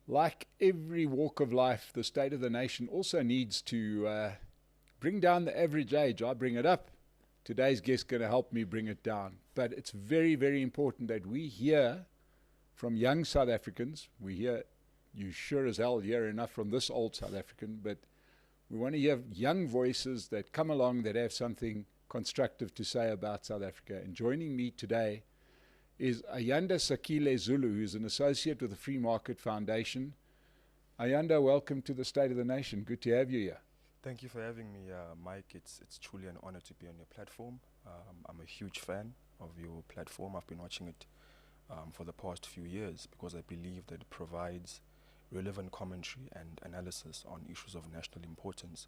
like every walk of life, the state of the nation also needs to bring down the average age. I bring it up. Today's guest going to help me bring it down. But it's very, very important that we hear from young South Africans. We hear, you sure as hell hear enough from this old South African, but we want to hear young voices that come along that have something constructive to say about South Africa. And joining me today is Ayanda Zulu, who's an associate with the Free Market Foundation. Ayanda, welcome to the State of the Nation. Good to have you here. Thank you for having me, Mike. It's truly an honor to be on your platform. I'm a huge fan of your platform. I've been watching it for the past few years because I believe that it provides relevant commentary and analysis on issues of national importance.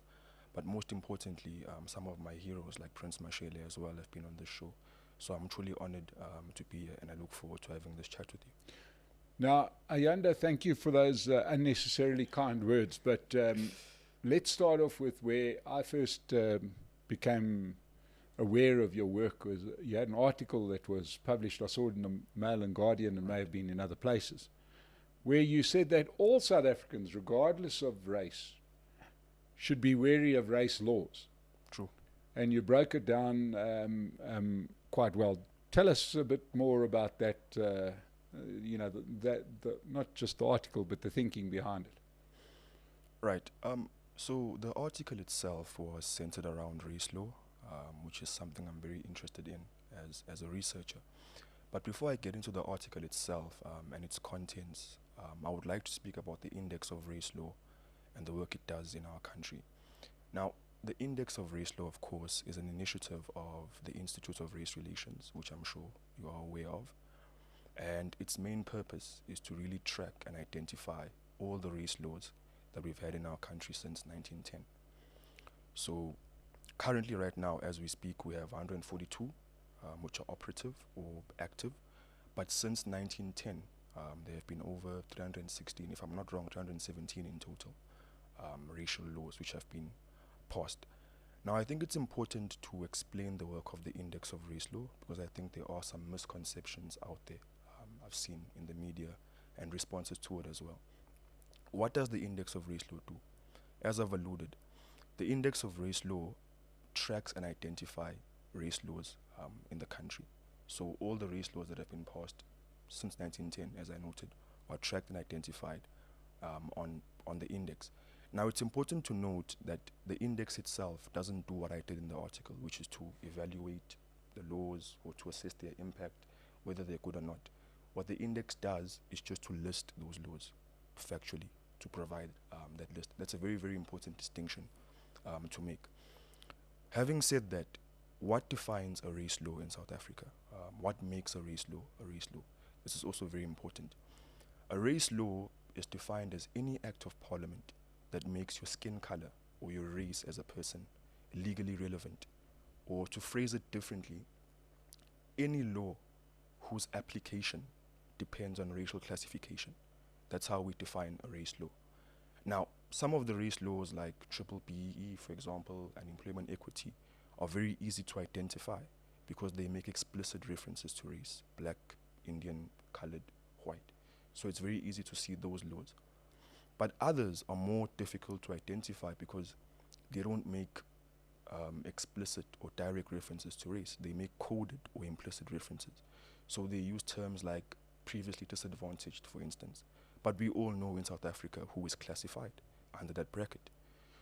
But most importantly, some of my heroes like Prince Mashele as well have been on this show. So I'm truly honored to be here, and I look forward to having this chat with you. Now, Ayanda, thank you for those unnecessarily kind words, but let's start off with where I first became aware of your work. Was you had an article that was published, I saw it in the Mail and Guardian, and may have been in other places, where you said that all South Africans, regardless of race, should be wary of race laws. True. And you broke it down quite well. Tell us a bit more about that, not just the article, but the thinking behind it. Right. So the article itself was centered around race law, which is something I'm very interested in as a researcher. But before I get into the article itself and its contents, I would like to speak about the Index of Race Law and the work it does in our country. Now, the Index of Race Law, of course, is an initiative of the Institute of Race Relations, which I'm sure you are aware of. And its main purpose is to really track and identify all the race laws that we've had in our country since 1910. So currently right now, as we speak, we have 142, which are operative or active. But since 1910, there have been over 316, if I'm not wrong, 317 in total, racial laws which have been passed. Now, I think it's important to explain the work of the Index of Race Law because I think there are some misconceptions out there I've seen in the media and responses to it as well. What does the Index of Race Law do? As I've alluded, the Index of Race Law tracks and identifies race laws in the country. So all the race laws that have been passed since 1910, as I noted, are tracked and identified on the index. Now, it's important to note that the index itself doesn't do what I did in the article, which is to evaluate the laws or to assess their impact, whether they're good or not. What the index does is just to list those laws factually, to provide that list. That's a very, very important distinction to make. Having said that, what defines a race law in South Africa? What makes a race law a race law? This is also very important. A race law is defined as any act of parliament that makes your skin color or your race as a person legally relevant. Or to phrase it differently, any law whose application depends on racial classification. That's how we define a race law. Now, some of the race laws like Triple BEE, for example, and employment equity are very easy to identify because they make explicit references to race, black, Indian, colored, white. So it's very easy to see those laws. But others are more difficult to identify because they don't make explicit or direct references to race. They make coded or implicit references. So they use terms like previously disadvantaged, for instance. But we all know in South Africa who is classified under that bracket.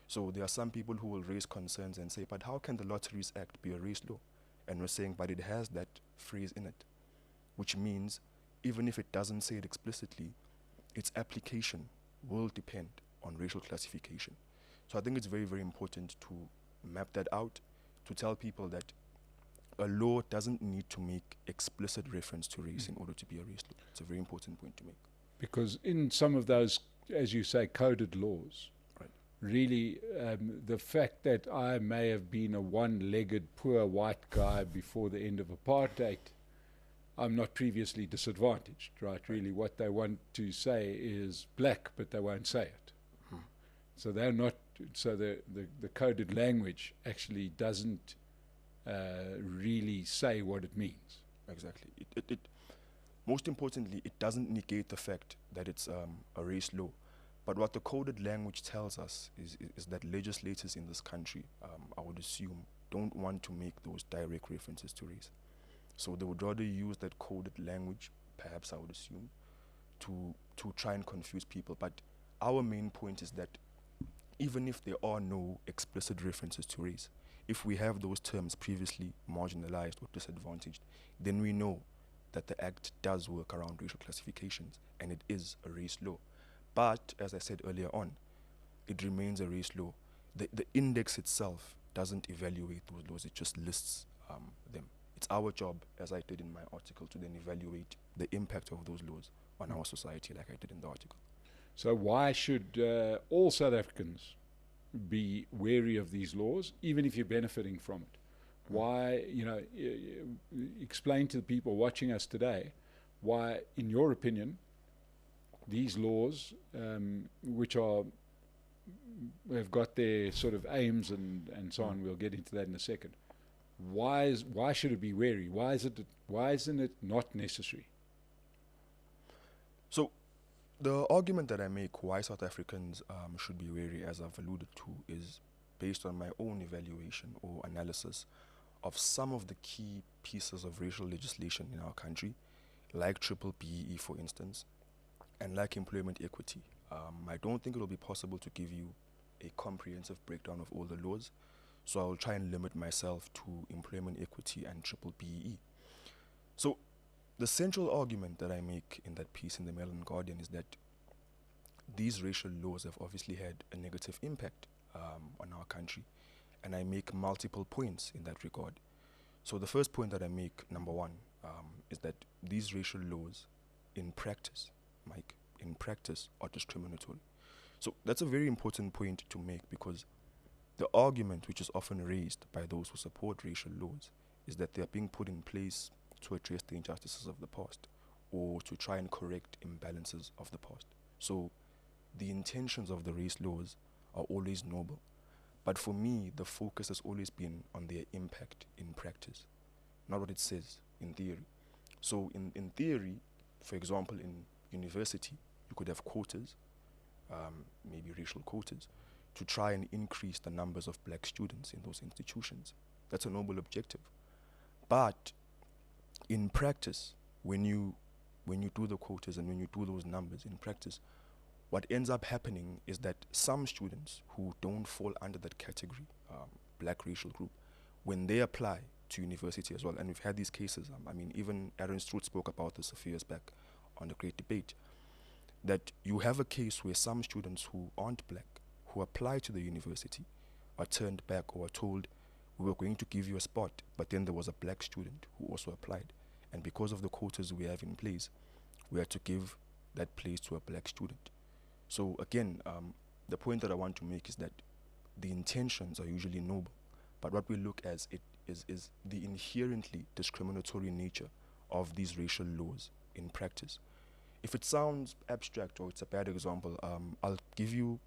So there are some people who will raise concerns and say, but how can the Lotteries Act be a race law? And we're saying, but it has that phrase in it, which means even if it doesn't say it explicitly, its application will depend on racial classification. So I think it's very, very important to map that out, to tell people that a law doesn't need to make explicit reference to race in order to be a race law. It's a very important point to make. Because in some of those, as you say, coded laws, right, really the fact that I may have been a one-legged poor white guy before the end of apartheid, I'm not previously disadvantaged, right? Really what they want to say is black, but they won't say it. So they're not, so the coded language actually doesn't really say what it means. Exactly. most importantly, it doesn't negate the fact that it's a race law. But what the coded language tells us is that legislators in this country, I would assume, don't want to make those direct references to race. So they would rather use that coded language, perhaps I would assume, to try and confuse people. But our main point is that even if there are no explicit references to race, if we have those terms previously marginalized or disadvantaged, then we know that the Act does work around racial classifications and it is a race law. But, as I said earlier on, it remains a race law. The index itself doesn't evaluate those laws, it just lists them. It's our job, as I did in my article, to then evaluate the impact of those laws on our society, like I did in the article. So why should all South Africans be wary of these laws, even if you're benefiting from it? Why, explain to the people watching us today why, in your opinion, these laws, which have got their sort of aims and so on, we'll get into that in a second. Why should it be wary? Why isn't it not necessary? So the argument that I make why South Africans should be wary, as I've alluded to, is based on my own evaluation or analysis of some of the key pieces of racial legislation in our country, like triple BEE, for instance, and like employment equity. I don't think it will be possible to give you a comprehensive breakdown of all the laws, so I will try and limit myself to employment equity and triple BEE. So the central argument that I make in that piece in the Mail and Guardian is that these racial laws have obviously had a negative impact on our country, and I make multiple points in that regard. So the first point that I make, number one, is that these racial laws, in practice, Mike, in practice, are discriminatory. So that's a very important point to make, because the argument which is often raised by those who support racial laws is that they are being put in place to address the injustices of the past or to try and correct imbalances of the past. So the intentions of the race laws are always noble. But for me, the focus has always been on their impact in practice, not what it says in theory. So in theory, for example, in university, you could have quotas, maybe racial quotas, to try and increase the numbers of black students in those institutions. That's a noble objective. But in practice, when you do the quotas and when you do those numbers in practice, what ends up happening is that some students who don't fall under that category, black racial group, when they apply to university as well, and we've had these cases, even Aaron Stroot spoke about this a few years back on the Great Debate, that you have a case where some students who aren't black, who apply to the university, are turned back or are told, we were going to give you a spot, but then there was a black student who also applied. And because of the quotas we have in place, we had to give that place to a black student. So again, the point that I want to make is that the intentions are usually noble, but what we look at is the inherently discriminatory nature of these racial laws in practice. If it sounds abstract or it's a bad example, I'll give you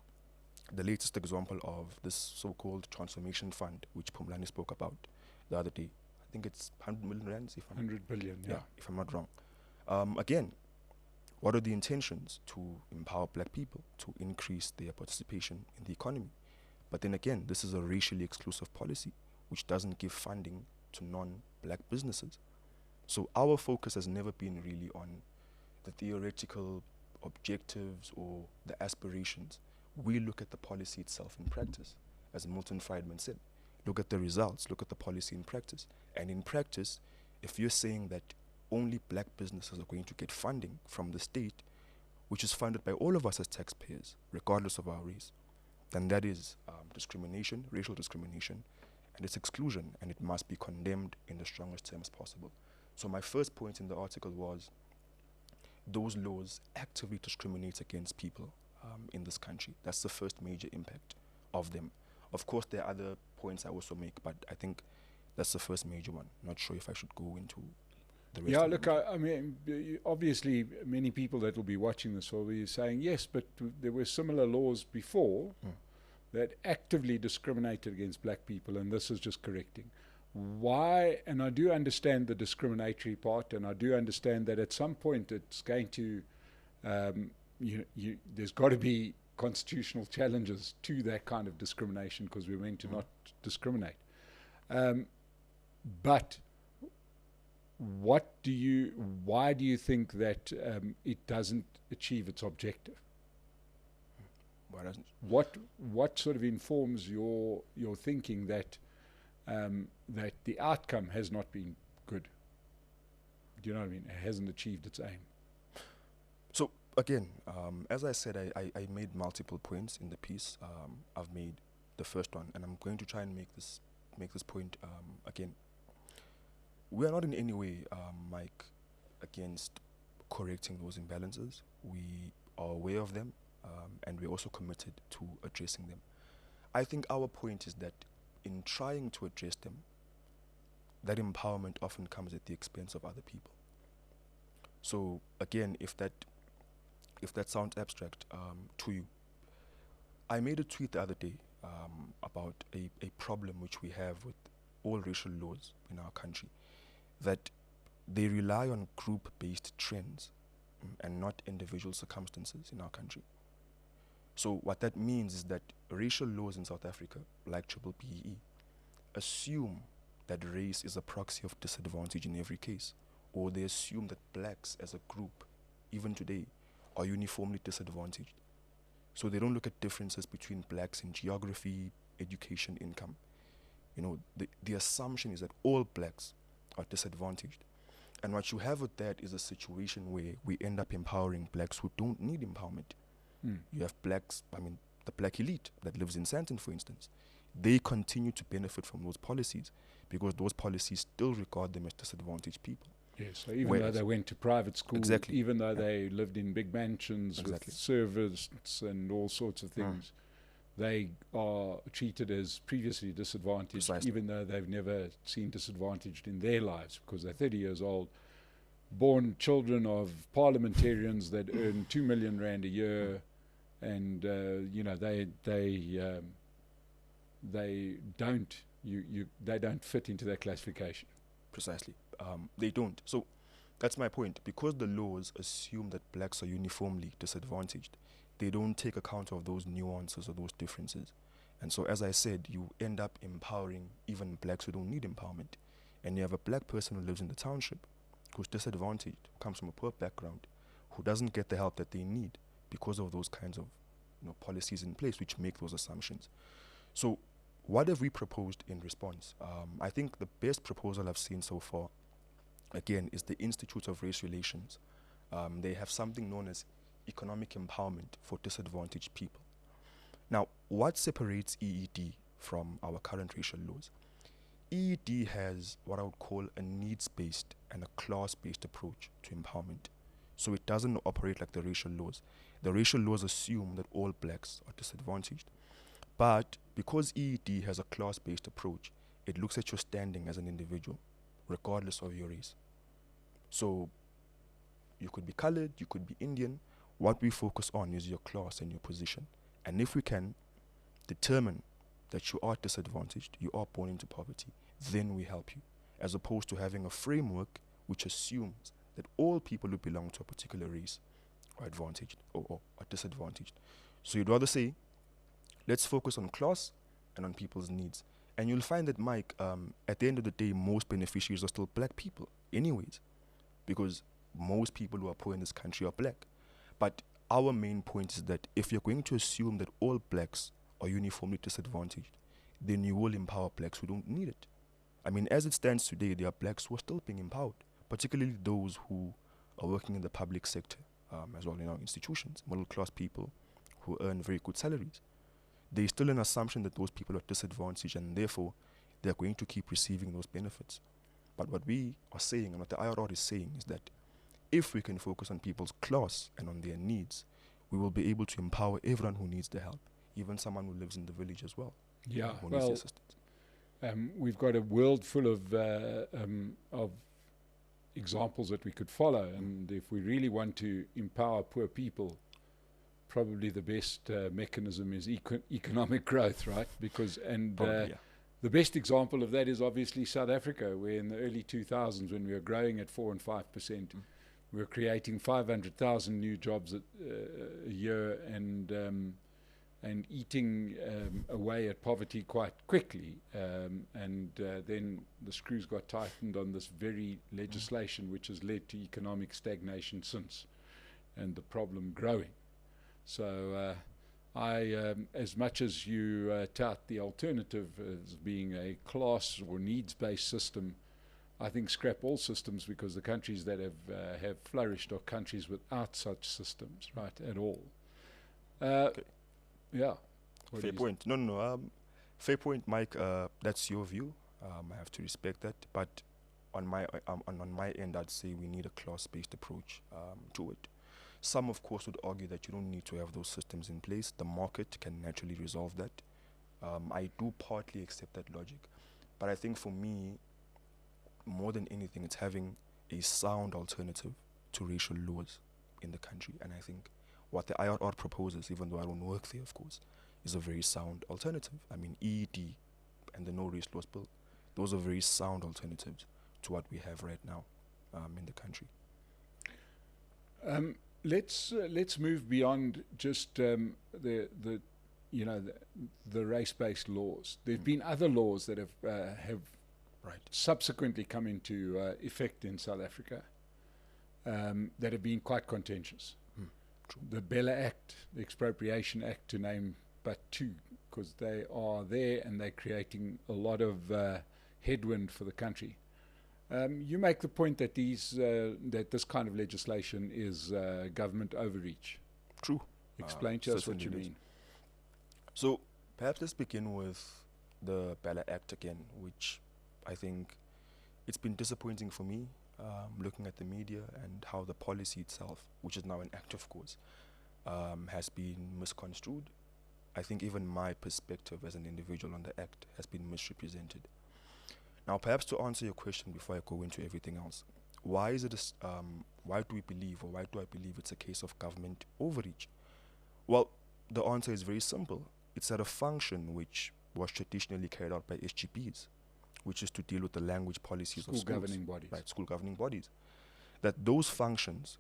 the latest example of this so-called transformation fund, which Pumlani spoke about the other day. I think it's 100 million rands, 100 billion, yeah, if I'm not wrong. Again, what are the intentions? To empower black people, to increase their participation in the economy. But then again, this is a racially exclusive policy, which doesn't give funding to non-black businesses. So our focus has never been really on the theoretical objectives or the aspirations. We look at the policy itself in practice. As Milton Friedman said, look at the results, look at the policy in practice. And in practice, if you're saying that only black businesses are going to get funding from the state, which is funded by all of us as taxpayers, regardless of our race, then that is discrimination, racial discrimination, and it's exclusion, and it must be condemned in the strongest terms possible. So my first point in the article was those laws actively discriminate against people in this country. That's the first major impact of them. Of course, there are other points I also make, but I think that's the first major one. Not sure if I should go into the rest. Yeah, look, I mean, obviously many people that will be watching this will be saying, yes, but there were similar laws before that actively discriminated against black people, and this is just correcting. why, and I do understand the discriminatory part, and I do understand that at some point it's going to, there's got to be constitutional challenges to that kind of discrimination, because we're meant to not discriminate. But why do you think that it doesn't achieve its objective? Why doesn't? What sort of informs your thinking that that the outcome has not been good? Do you know what I mean? It hasn't achieved its aim. So again, as I said, I made multiple points in the piece. I've made the first one, and I'm going to try and make this point again. We are not in any way, Mike, against correcting those imbalances. We are aware of them, and we're also committed to addressing them. I think our point is that in trying to address them, that empowerment often comes at the expense of other people. So again, if that sounds abstract to you, I made a tweet the other day about a problem which we have with all racial laws in our country, that they rely on group-based trends and not individual circumstances in our country. So what that means is that racial laws in South Africa, like BBBEE, assume that race is a proxy of disadvantage in every case, or they assume that blacks as a group, even today, are uniformly disadvantaged. So they don't look at differences between blacks in geography, education, income. You know, the assumption is that all blacks are disadvantaged. And what you have with that is a situation where we end up empowering blacks who don't need empowerment. You have blacks, the black elite that lives in Sandton, for instance. They continue to benefit from those policies because those policies still regard them as disadvantaged people. Yes, so even though they went to private school, exactly, even though they lived in big mansions with servants and all sorts of things, they are treated as previously disadvantaged, even though they've never seen disadvantaged in their lives, because they're 30 years old, born children of parliamentarians that earn 2 million rand a year, and they don't fit into that classification. Precisely. They don't. So that's my point. Because the laws assume that blacks are uniformly disadvantaged, they don't take account of those nuances or those differences. And so, as I said, you end up empowering even blacks who don't need empowerment. And you have a black person who lives in the township, who's disadvantaged, who comes from a poor background, who doesn't get the help that they need because of those kinds of policies in place which make those assumptions. So what have we proposed in response? I think the best proposal I've seen so far, again, is the Institute of Race Relations. They have something known as economic empowerment for disadvantaged people. Now, what separates EED from our current racial laws? EED has what I would call a needs-based and a class-based approach to empowerment. So it doesn't operate like the racial laws. The racial laws assume that all blacks are disadvantaged. But because EED has a class-based approach, it looks at your standing as an individual, regardless of your race. So you could be colored, you could be Indian. What we focus on is your class and your position. And if we can determine that you are disadvantaged, you are born into poverty, then we help you, as opposed to having a framework which assumes that all people who belong to a particular race are advantaged or are disadvantaged. So you'd rather say, let's focus on class and on people's needs. And you'll find that, Mike, at the end of the day, most beneficiaries are still black people anyways, because most people who are poor in this country are black. But our main point is that if you're going to assume that all blacks are uniformly disadvantaged, then you will empower blacks who don't need it. I mean, as it stands today, there are blacks who are still being empowered, particularly those who are working in the public sector, as well in our institutions, middle-class people who earn very good salaries. There's still an assumption that those people are disadvantaged and therefore they're going to keep receiving those benefits. But what we are saying, and what the IRR is saying, is that if we can focus on people's class and on their needs, we will be able to empower everyone who needs the help, even someone who lives in the village as well. Yeah, who needs the assistance. We've got a world full of examples that we could follow, and if we really want to empower poor people, probably the best mechanism is economic growth, right? Because The best example of that is obviously South Africa, where in the early 2000s, when we were growing at 4 and 5%, we were creating 500,000 new jobs a year and eating away at poverty quite quickly. Then the screws got tightened on this very legislation, which has led to economic stagnation since, and the problem growing. So as much as you tout the alternative as being a class or needs-based system, I think scrap all systems, because the countries that have flourished are countries without such systems, right, at all. Okay. Yeah. Fair point. No. Fair point, Mike. That's your view. I have to respect that. But on my end, I'd say we need a class-based approach to it. Some, of course, would argue that you don't need to have those systems in place. The market can naturally resolve that. I do partly accept that logic. But I think for me, more than anything, it's having a sound alternative to racial laws in the country. And I think what the IRR proposes, even though I don't work there, of course, is a very sound alternative. I mean, EED and the No Race Laws Bill, those are very sound alternatives to what we have right now in the country. Let's move beyond just the race-based laws. There've been other laws that have subsequently come into effect in South Africa that have been quite contentious. The Bella Act, the Expropriation Act, to name but two, because they are there and they're creating a lot of headwind for the country. You make the point that this kind of legislation is government overreach. True. Explain to us what you mean. So perhaps let's begin with the Bella Act again, which I think it's been disappointing for me, looking at the media and how the policy itself, which is now an act of course, has been misconstrued. I think even my perspective as an individual on the act has been misrepresented. Now, perhaps to answer your question before I go into everything else, why do I believe it's a case of government overreach? Well, the answer is very simple. It's at a function which was traditionally carried out by SGPs, which is to deal with the language policies of schools. School governing bodies. Right, school governing bodies. That those functions,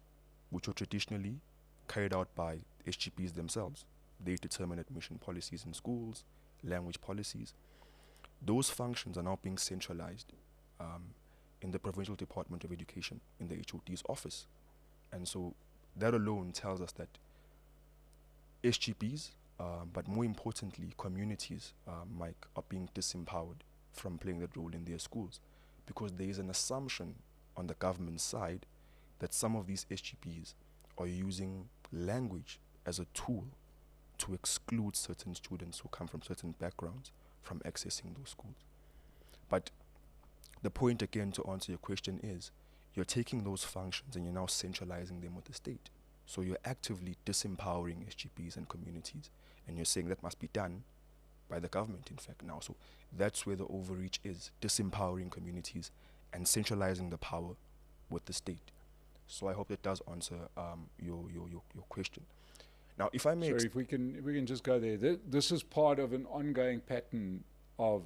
which were traditionally carried out by SGPs themselves, they determine admission policies in schools, language policies. Those functions are now being centralized in the Provincial Department of Education, in the HOD's office. And so that alone tells us that SGPs, but more importantly, communities, Mike, are being disempowered from playing that role in their schools, because there is an assumption on the government side that some of these SGPs are using language as a tool to exclude certain students who come from certain backgrounds from accessing those schools. But the point again, to answer your question, is you're taking those functions and you're now centralizing them with the state. So you're actively disempowering SGPs and communities, and you're saying that must be done by the government, in fact, now. So that's where the overreach is, disempowering communities and centralizing the power with the state. So I hope that does answer your question. Now, if I may... Sorry, if we can just go there. This is part of an ongoing pattern of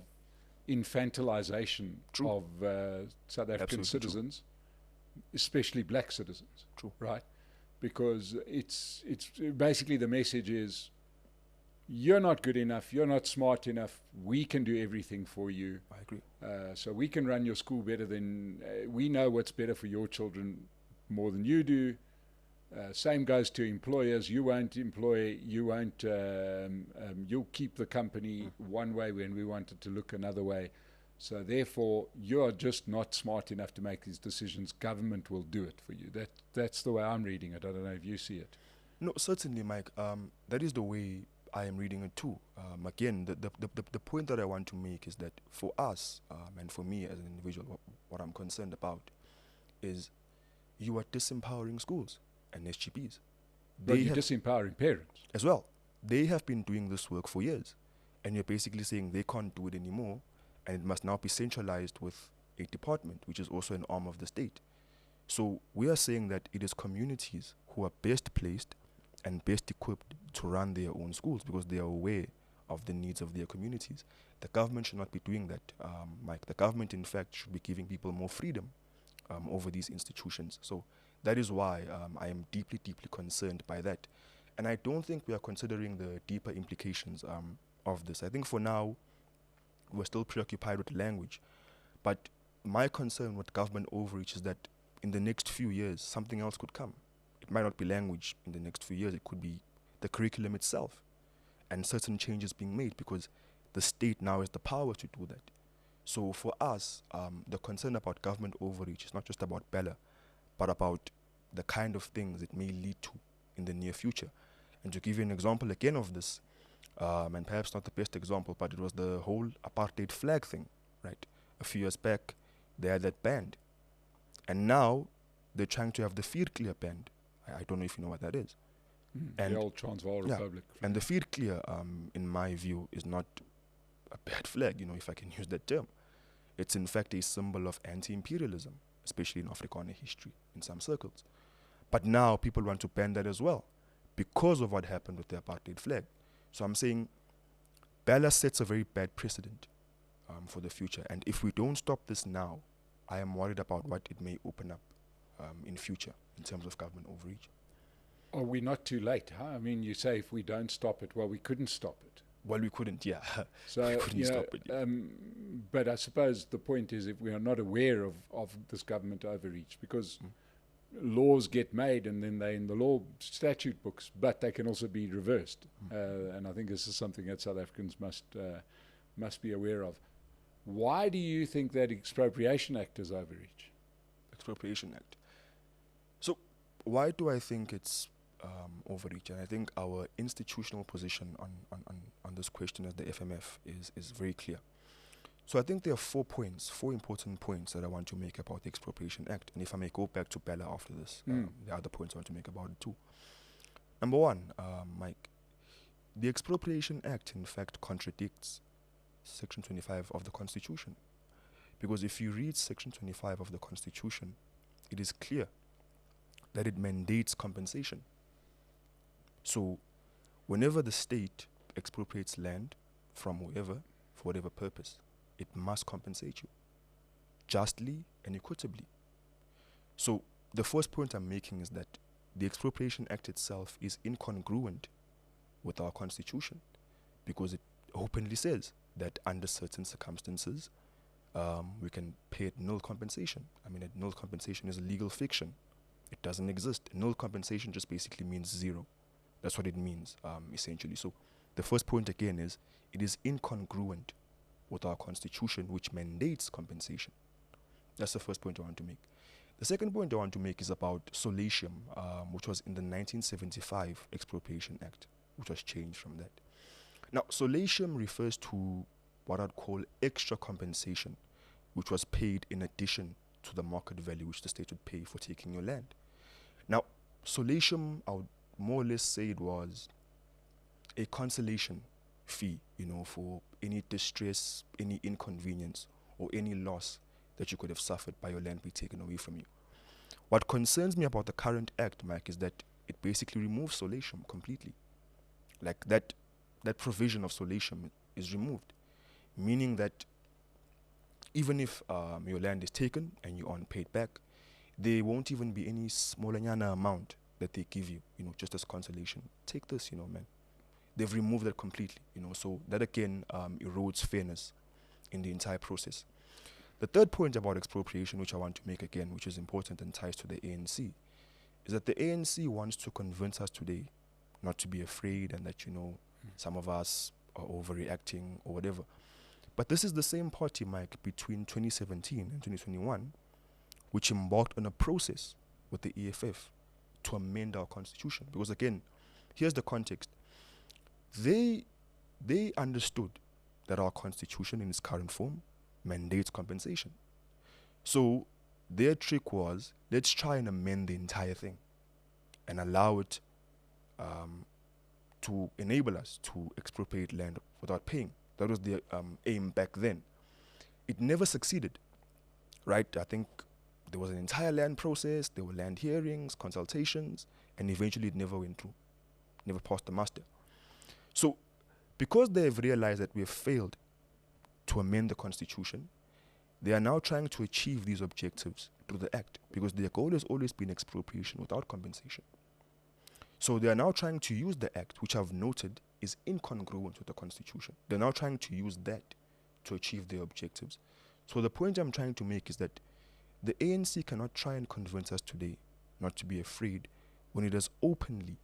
infantilization of South African citizens, especially black citizens. True. Right? Because it's basically the message is, you're not good enough, you're not smart enough, we can do everything for you. I agree. So we can run your school better than... we know what's better for your children more than you do. Same goes to employers. You won't employ, you'll keep the company one way when we want it to look another way. So therefore, you're just not smart enough to make these decisions. Government will do it for you. That's the way I'm reading it. I don't know if you see it. No, certainly, Mike. That is the way I am reading it too. Again, the point that I want to make is that for us, and for me as an individual, what I'm concerned about is you are disempowering schools and SGPs. But you're disempowering parents as well. They have been doing this work for years, and you're basically saying they can't do it anymore, and it must now be centralized with a department, which is also an arm of the state. So we are saying that it is communities who are best placed and best equipped to run their own schools, because they are aware of the needs of their communities. The government should not be doing that, Mike. The government, in fact, should be giving people more freedom over these institutions. So that is why I am deeply, deeply concerned by that. And I don't think we are considering the deeper implications of this. I think for now, we're still preoccupied with language. But my concern with government overreach is that in the next few years, something else could come. It might not be language in the next few years. It could be the curriculum itself and certain changes being made, because the state now has the power to do that. So for us, the concern about government overreach is not just about Bella, but about the kind of things it may lead to in the near future. And to give you an example again of this, and perhaps not the best example, but it was the whole apartheid flag thing, right? A few years back, they had that banned. And now they're trying to have the Vierkleur banned. I don't know if you know what that is. And the old Transvaal Republic. And the Vierkleur, in my view, is not a bad flag, if I can use that term. It's in fact a symbol of anti-imperialism, especially in Afrikaner history, in some circles. But now people want to ban that as well, because of what happened with the apartheid flag. So I'm saying Bella sets a very bad precedent for the future. And if we don't stop this now, I am worried about what it may open up in future in terms of government overreach. Are we not too late? Huh? I mean, you say if we don't stop it, well, we couldn't stop it. Well, we couldn't, yeah. So, we couldn't stop it. Yeah. But I suppose the point is, if we are not aware of this government overreach, because laws get made and then they're in the law statute books, but they can also be reversed. And I think this is something that South Africans must be aware of. Why do you think that Expropriation Act is overreach? Expropriation Act. So why do I think it's overreach? And I think our institutional position on this question as the FMF is very clear. So I think there are 4 important points that I want to make about the Expropriation Act. And if I may go back to Bella after this, the other points I want to make about it too. Number one, Mike, the Expropriation Act in fact contradicts Section 25 of the Constitution. Because if you read Section 25 of the Constitution, it is clear that it mandates compensation. So whenever the state expropriates land from whoever, for whatever purpose, it must compensate you justly and equitably. So the first point I'm making is that the Expropriation Act itself is incongruent with our Constitution, because it openly says that under certain circumstances, we can pay at nil compensation. I mean, at nil compensation is a legal fiction. It doesn't exist. Nil compensation just basically means zero. That's what it means, essentially. So the first point again is, it is incongruent with our Constitution, which mandates compensation. That's the first point I want to make. The second point I want to make is about solatium, which was in the 1975 Expropriation Act, which was changed from that. Now, solatium refers to what I'd call extra compensation, which was paid in addition to the market value which the state would pay for taking your land. Now, solatium, I would more or less say it was a consolation fee, for any distress, any inconvenience, or any loss that you could have suffered by your land being taken away from you. What concerns me about the current act, Mike, is that it basically removes solatium completely. Like that provision of solatium is removed, meaning that even if your land is taken and you aren't paid back, there won't even be any smallanyana amount that they give you, just as consolation. Take this, man. They've removed that completely, so that again erodes fairness in the entire process. The third point about expropriation, which I want to make again, which is important and ties to the ANC, is that the ANC wants to convince us today not to be afraid and that, some of us are overreacting or whatever. But this is the same party, Mike, between 2017 and 2021, which embarked on a process with the EFF to amend our constitution. Because again, here's the context. They understood that our constitution in its current form mandates compensation. So their trick was, let's try and amend the entire thing and allow it to enable us to expropriate land without paying. That was the aim back then. It never succeeded, right? I think there was an entire land process, there were land hearings, consultations, and eventually it never went through, never passed the muster. So because they've realized that we have failed to amend the constitution. They are now trying to achieve these objectives through the act, because their goal has always been expropriation without compensation. So they are now trying to use the act, which I've noted is incongruent with the constitution. They're now trying to use that to achieve their objectives. So the point I'm trying to make is that the ANC cannot try and convince us today not to be afraid when it has openly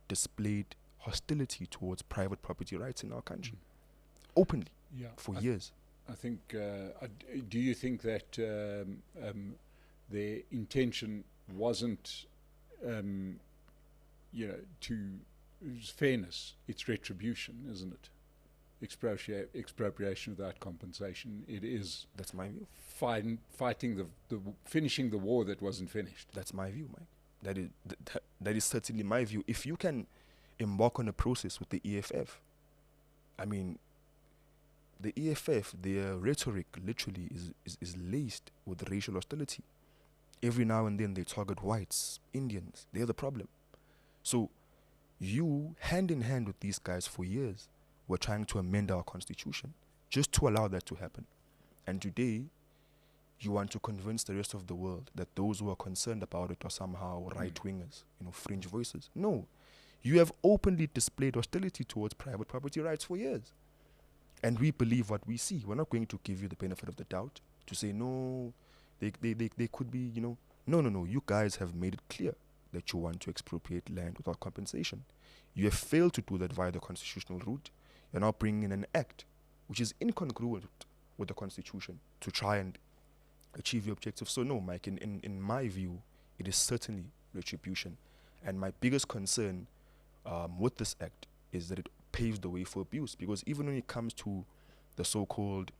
displayed hostility towards private property rights in our country. Openly, for years. I think, do you think that their intention wasn't, it's fairness, it's retribution, isn't it? Expropriation without compensation. It is. That's my view. Fighting finishing the war that wasn't finished. That's my view, Mike. That is certainly my view. If you can embark on a process with the EFF, I mean, the EFF, their rhetoric literally is laced with racial hostility. Every now and then they target whites, Indians. They're the problem. So you, hand in hand with these guys for years, were trying to amend our constitution just to allow that to happen. And today, you want to convince the rest of the world that those who are concerned about it are somehow right-wingers, fringe voices. No. You have openly displayed hostility towards private property rights for years. And we believe what we see. We're not going to give you the benefit of the doubt to say, no, they could be, No. You guys have made it clear that you want to expropriate land without compensation. You have failed to do that via the constitutional route. You're now bringing in an act which is incongruent with the constitution to try and achieve your objectives. So no, Mike, in my view, it is certainly retribution. And my biggest concern with this act is that it paves the way for abuse, because even when it comes to the so-called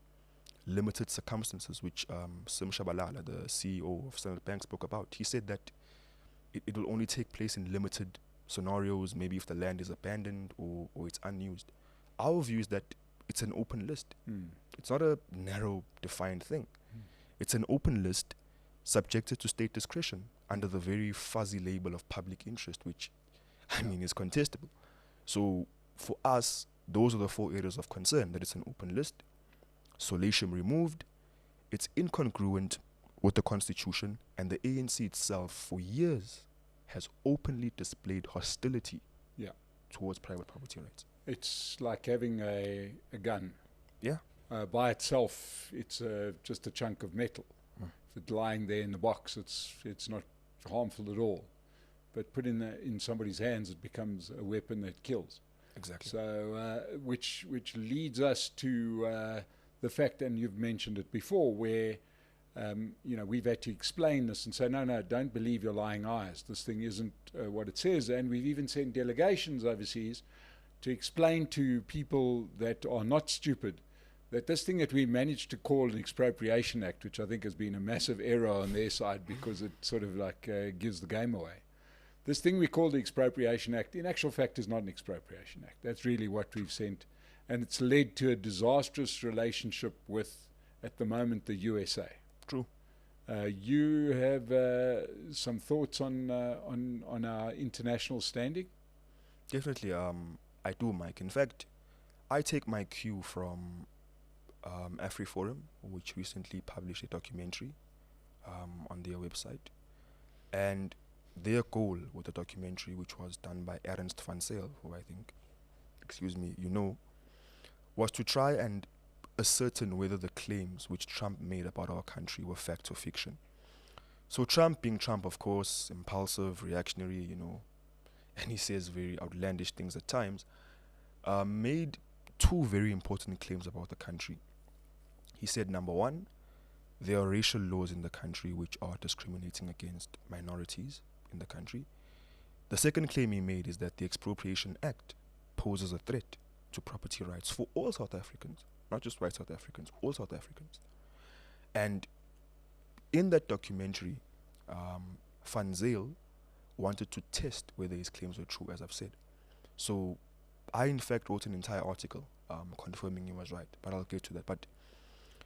limited circumstances, which Sim Shabalala, the CEO of Standard Bank, spoke about, he said that it will only take place in limited scenarios, maybe if the land is abandoned or it's unused. Our view is that it's an open list. It's not a narrow, defined thing. It's an open list subjected to state discretion under the very fuzzy label of public interest, which, is contestable. So for us, those are the 4 areas of concern: that it's an open list, solatium removed, it's incongruent with the constitution, and the ANC itself for years has openly displayed hostility towards private property rights. It's like having a gun. Yeah. By itself, it's just a chunk of metal. If it's lying there in the box, it's not harmful at all. But put in somebody's hands, it becomes a weapon that kills. Exactly. So, which leads us to the fact, and you've mentioned it before, where we've had to explain this and say, no, don't believe your lying eyes. This thing isn't what it says. And we've even sent delegations overseas to explain to people that are not stupid that this thing that we managed to call an expropriation act, which I think has been a massive error on their side because it sort of like gives the game away. This thing we call the Expropriation Act, in actual fact, is not an expropriation act. That's really what we've sent. And it's led to a disastrous relationship with, at the moment, the USA. True. You have some thoughts on our international standing? Definitely, I do, Mike. In fact, I take my cue from AfriForum, which recently published a documentary on their website. And their goal with the documentary, which was done by Ernst van Zyl, who I think, was to try and ascertain whether the claims which Trump made about our country were fact or fiction. So Trump, being Trump, of course, impulsive, reactionary, and he says very outlandish things at times, made 2 very important claims about the country. He said, number 1, there are racial laws in the country which are discriminating against minorities in the country. The second claim he made is that the Expropriation Act poses a threat to property rights for all South Africans, not just white South Africans, all South Africans. And in that documentary, Van Zyl wanted to test whether his claims were true, as I've said. So I, in fact, wrote an entire article confirming he was right, but I'll get to that. But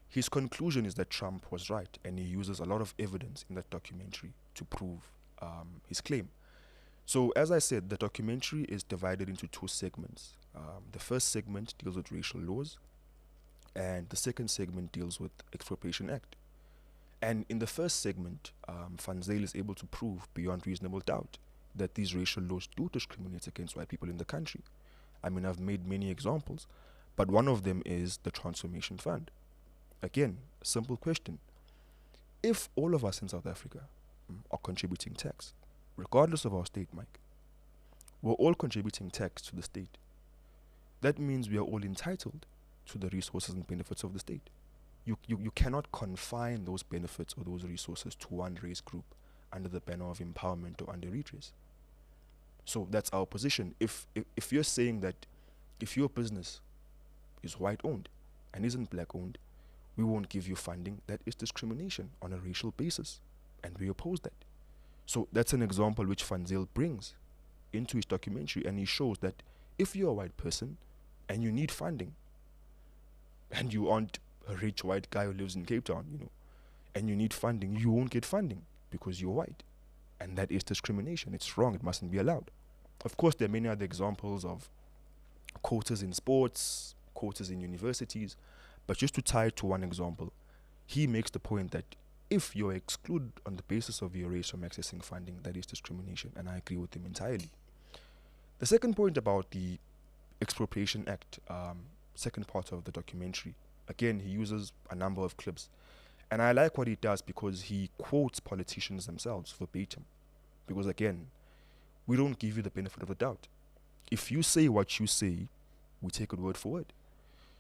his conclusion is that Trump was right, and he uses a lot of evidence in that documentary to prove his claim. So, as I said, the documentary is divided into 2 segments. The first segment deals with racial laws, And the second segment deals with Expropriation Act. And in the first segment, Van Zyl is able to prove beyond reasonable doubt that these racial laws do discriminate against white people in the country. I mean, I've made many examples, but one of them is the Transformation Fund. Again, a simple question. If all of us in South Africa are contributing tax, regardless of our state, Mike, we're all contributing tax to the state. That means we are all entitled to the resources and benefits of the state. You cannot confine those benefits or those resources to one race group under the banner of empowerment or under redress. So that's our position. If you're saying that if your business is white owned and isn't black owned, we won't give you funding, that is discrimination on a racial basis, and we oppose that. So that's an example which Van Zyl brings into his documentary, and he shows that if you're a white person and you need funding, and you aren't a rich white guy who lives in Cape Town, and you need funding, you won't get funding because you're white. And that is discrimination. It's wrong. It mustn't be allowed. Of course, there are many other examples of quotas in sports, quotas in universities, but just to tie it to one example, he makes the point that if you're excluded on the basis of your race from accessing funding, that is discrimination, and I agree with him entirely. The second point about the Expropriation Act, second part of the documentary, again, he uses a number of clips. And I like what he does because he quotes politicians themselves verbatim. Because again, we don't give you the benefit of the doubt. If you say what you say, we take it word for word.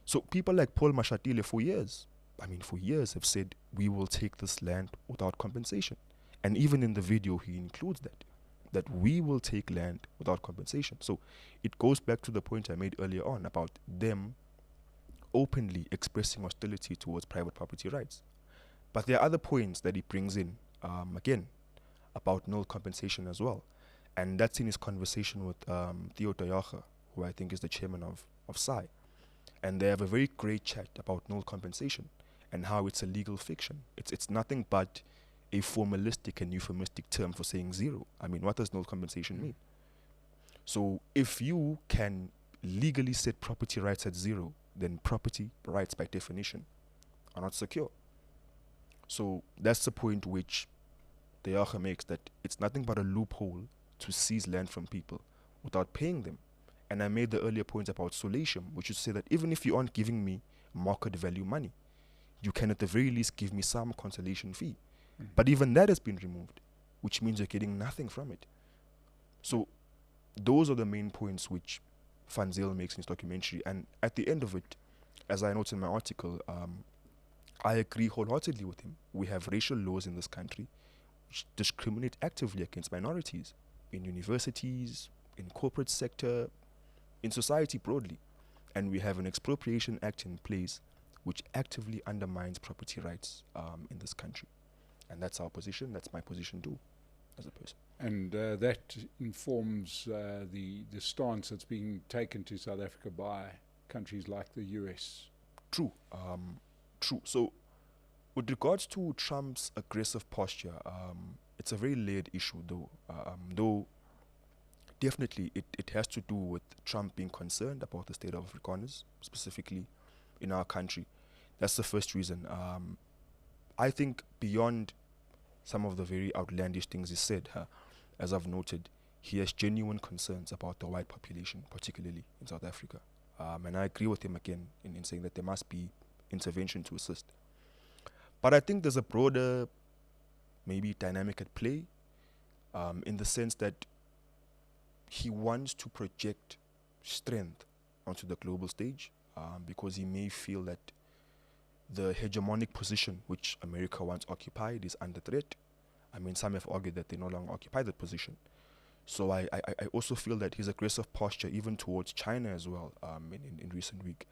So people like Paul Mashatile for years have said, we will take this land without compensation. And even in the video, he includes that we will take land without compensation. So it goes back to the point I made earlier on about them openly expressing hostility towards private property rights. But there are other points that he brings in, again, about null compensation as well. And that's in his conversation with Theo Toyaga, who I think is the chairman of SAI. And they have a very great chat about null compensation and how it's a legal fiction. It's nothing but a formalistic and euphemistic term for saying zero. I mean, what does null compensation mean? So if you can legally set property rights at zero, then property rights by definition are not secure. So that's the point which Toyaga makes, that it's nothing but a loophole to seize land from people without paying them. And I made the earlier point about solatium, which is to say that even if you aren't giving me market value money, you can at the very least give me some consolation fee. But even that has been removed, which means you're getting nothing from it. So those are the main points which Van Zyl makes in his documentary. And at the end of it, as I note in my article, I agree wholeheartedly with him. We have racial laws in this country which discriminate actively against minorities in universities, in corporate sector, in society broadly. And we have an Expropriation Act in place which actively undermines property rights in this country. And that's our position. That's my position too, as a person. And that informs the stance that's being taken to South Africa by countries like the US. True. So, with regards to Trump's aggressive posture, it's a very layered issue, though definitely it has to do with Trump being concerned about the state of Afrikaners, specifically in our country. That's the first reason. I think beyond some of the very outlandish things he said, as I've noted, he has genuine concerns about the white population, particularly in South Africa. And I agree with him again in saying that there must be intervention to assist. But I think there's a broader, maybe dynamic at play, in the sense that he wants to project strength onto the global stage, because he may feel that the hegemonic position which America once occupied is under threat. I mean, some have argued that they no longer occupy that position. So I also feel that his aggressive posture, even towards China as well, in recent week,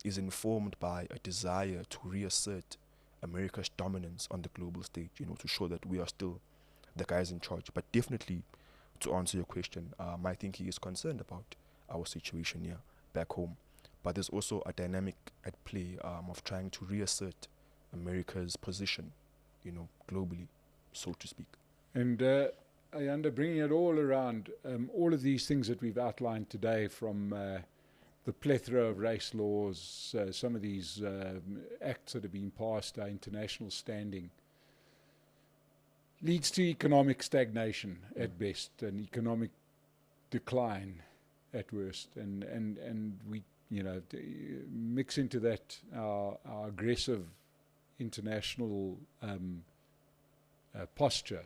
is informed by a desire to reassert America's dominance on the global stage, to show that we are still the guys in charge. But definitely, to answer your question, I think he is concerned about our situation here back home. But there's also a dynamic at play of trying to reassert America's position, globally, so to speak. And Ayanda, bringing it all around, all of these things that we've outlined today, from the plethora of race laws, some of these acts that have been passed, our international standing, leads to economic stagnation at best, and economic decline at worst. And we, mix into that our aggressive international posture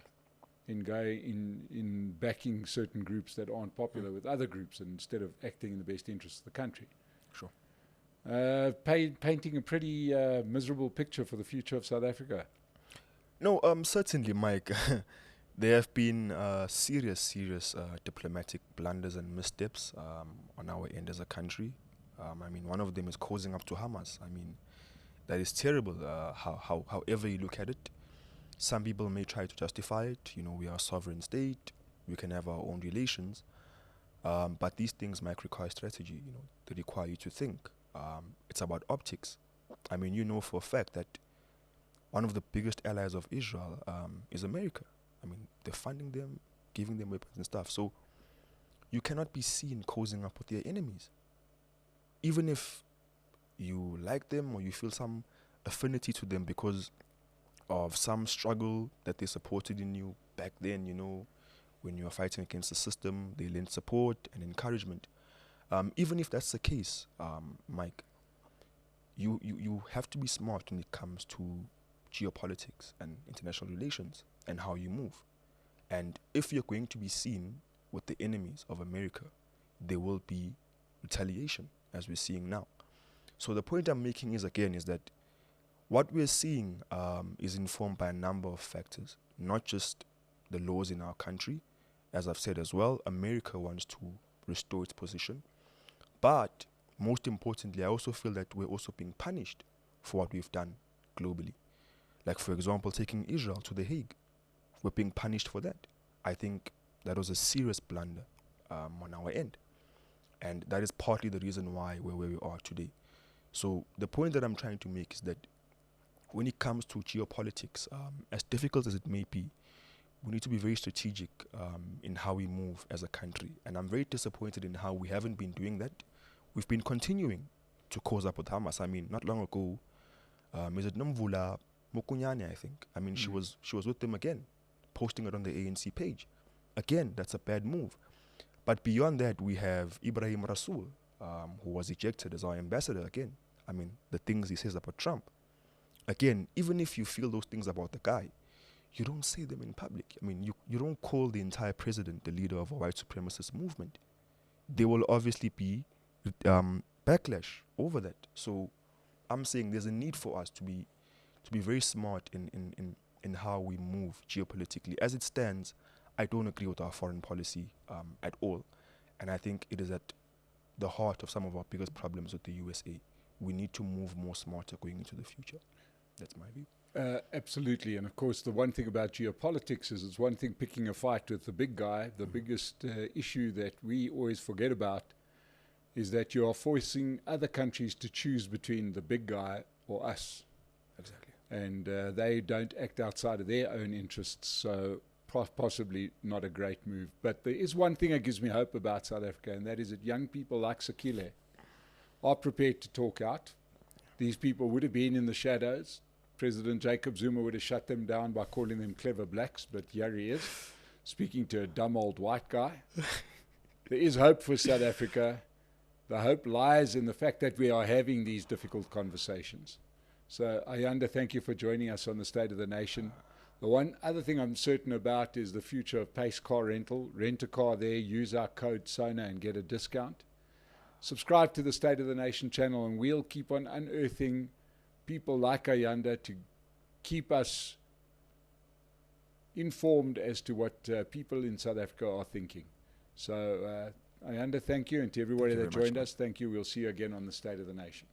in backing certain groups that aren't popular with other groups, and instead of acting in the best interests of the country. Sure. Painting a pretty miserable picture for the future of South Africa. No, certainly, Mike. There have been serious diplomatic blunders and missteps on our end as a country. One of them is causing up to Hamas. That is terrible, however you look at it. Some people may try to justify it. We are a sovereign state. We can have our own relations. But these things might require strategy, they require you to think. It's about optics. For a fact that one of the biggest allies of Israel is America. They're funding them, giving them weapons and stuff. So you cannot be seen cozying up with their enemies. Even if you like them or you feel some affinity to them because of some struggle that they supported in you back then, when you were fighting against the system, they lent support and encouragement. Even if that's the case, Mike, you have to be smart when it comes to geopolitics and international relations and how you move. And if you're going to be seen with the enemies of America, there will be retaliation, as we're seeing now. So the point I'm making is that what we're seeing is informed by a number of factors, not just the laws in our country. As I've said as well, America wants to restore its position. But most importantly, I also feel that we're also being punished for what we've done globally. Like, for example, taking Israel to The Hague. We're being punished for that. I think that was a serious blunder on our end. And that is partly the reason why we're where we are today. So the point that I'm trying to make is that when it comes to geopolitics, as difficult as it may be, we need to be very strategic in how we move as a country. And I'm very disappointed in how we haven't been doing that. We've been continuing to cause up with Hamas. Not long ago, is it Nomvula Mokunyane, I think. She was with them again, posting it on the ANC page. Again, that's a bad move. But beyond that, we have Ibrahim Rasool, who was ejected as our ambassador again. The things he says about Trump. Again, even if you feel those things about the guy, you don't say them in public. You don't call the entire president the leader of a white supremacist movement. There will obviously be backlash over that. So I'm saying there's a need for us to be very smart in how we move geopolitically. As it stands, I don't agree with our foreign policy at all. And I think it is at the heart of some of our biggest problems with the USA. We need to move more smarter going into the future. That's my view. Absolutely. And of course, the one thing about geopolitics is it's one thing picking a fight with the big guy. The biggest issue that we always forget about is that you are forcing other countries to choose between the big guy or us. Exactly. And they don't act outside of their own interests, so possibly not a great move. But there is one thing that gives me hope about South Africa, and that is that young people like Sakile are prepared to talk out. These people would have been in the shadows. President Jacob Zuma would have shut them down by calling them clever blacks, but here he is, speaking to a dumb old white guy. There is hope for South Africa. The hope lies in the fact that we are having these difficult conversations. So, Ayanda, thank you for joining us on the State of the Nation. The one other thing I'm certain about is the future of Pace Car Rental. Rent a car there, use our code SONA and get a discount. Subscribe to the State of the Nation channel, and we'll keep on unearthing people like Ayanda to keep us informed as to what people in South Africa are thinking. So, Ayanda, thank you. And to everybody that joined us, thank you. We'll see you again on the State of the Nation.